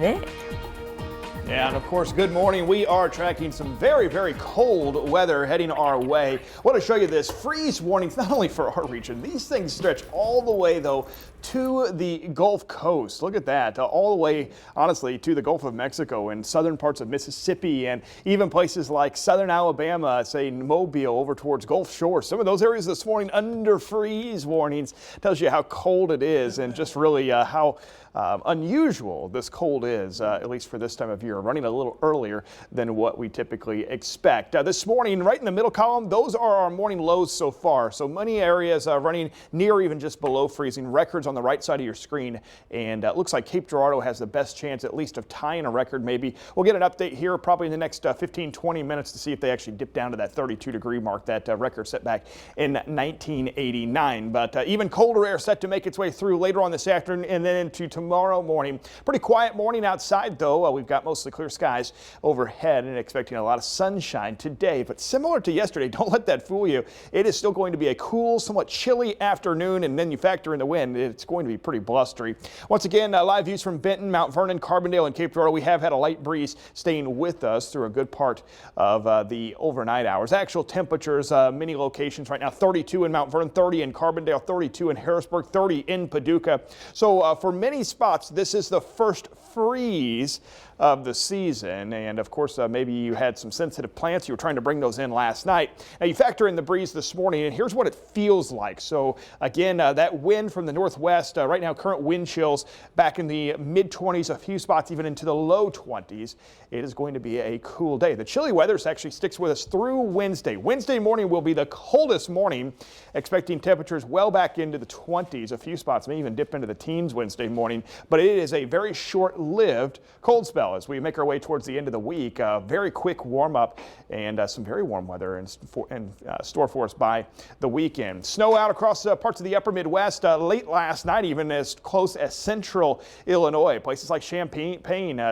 Nick. Yeah, and of course, good morning. We are tracking some very, very cold weather heading our way. I want to show you this freeze warnings, not only for our region. These things stretch all the way, though, to the Gulf Coast. Look at that, all the way, honestly, to the Gulf of Mexico and southern parts of Mississippi and even places like southern Alabama, say Mobile, over towards Gulf Shore. Some of those areas this morning under freeze warnings. Tells you how cold it is and just really how unusual this cold is, at least for this time of year, running a little earlier than what we typically expect. This morning, right in the middle column, those are our morning lows so far. So many areas running near or even just below freezing. Records on the right side of your screen, and it looks like Cape Girardeau has the best chance at least of tying a record. Maybe we'll get an update here probably in the next 15-20 minutes to see if they actually dip down to that 32-degree mark, that record set back in 1989. But even colder air set to make its way through later on this afternoon and then into tomorrow morning. Pretty quiet morning outside, though. We've got mostly clear skies overhead and expecting a lot of sunshine today. But similar to yesterday, don't let that fool you. It is still going to be a cool, somewhat chilly afternoon, and then you factor in the wind. It's going to be pretty blustery. Once again, live views from Benton, Mount Vernon, Carbondale, and Cape Girardeau. We have had a light breeze staying with us through a good part of the overnight hours. Actual temperatures, many locations right now, 32 in Mount Vernon, 30 in Carbondale, 32 in Harrisburg, 30 in Paducah. So for many spots, this is the first freeze of the season, and of course maybe you had some sensitive plants, you were trying to bring those in last night. Now you factor in the breeze this morning, and here's what it feels like. So again, that wind from the northwest, right now current wind chills back in the mid-20s, a few spots even into the low 20s. It is going to be a cool day. The chilly weather actually sticks with us through Wednesday. Wednesday morning will be the coldest morning, expecting temperatures well back into the 20s. A few spots may even dip into the teens Wednesday morning, but it is a very short-lived cold spell as we make our way towards the end of the week. Very quick warm up and some very warm weather in store for us by the weekend. Snow out across parts of the upper Midwest late last night, even as close as central Illinois. Places like Champaign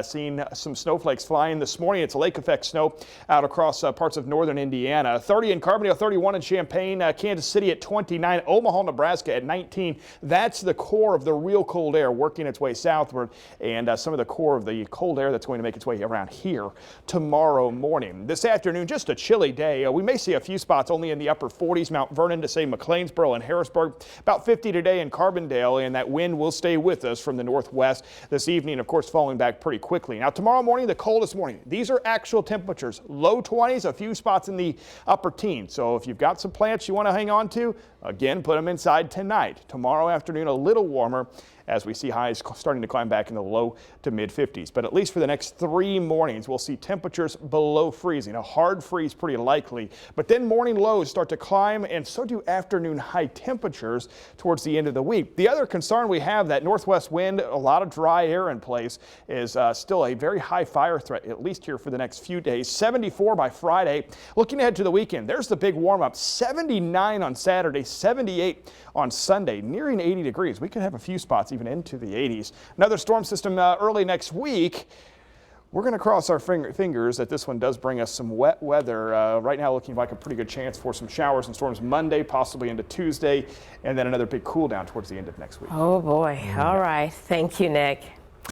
seeing some snowflakes flying this morning. It's lake effect snow out across parts of northern Indiana. 30 in Carbondale, 31 in Champaign, Kansas City at 29, Omaha, Nebraska at 19. That's the core of the real cold air working its way southward, and some of the core of the cold air that's going to make its way around here tomorrow morning. This afternoon, just a chilly day. We may see a few spots only in the upper 40s, Mount Vernon to say McLeansboro and Harrisburg. About 50 today in Carbondale, and that wind will stay with us from the northwest this evening, of course, falling back pretty quickly. Now tomorrow morning, the coldest morning. These are actual temperatures, low 20s, a few spots in the upper teens. So if you've got some plants you want to hang on to, again, put them inside tonight. Tomorrow afternoon, a little warmer as we see highs starting to climb back in the low to mid 50s. But at least for the next 3 mornings, we'll see temperatures below freezing. A hard freeze pretty likely, but then morning lows start to climb, and so do afternoon high temperatures towards the end of the week. The other concern we have, that northwest wind, a lot of dry air in place, is still a very high fire threat, at least here for the next few days. 74 by Friday. Looking ahead to the weekend, there's the big warm up. 79 on Saturday, 78 on Sunday, nearing 80 degrees. We could have a few spots even into the 80s. Another storm system early next week. We're going to cross our fingers that this one does bring us some wet weather. Right now looking like a pretty good chance for some showers and storms Monday, possibly into Tuesday, and then another big cool down towards the end of next week. Oh boy. All right. Thank you, Nick.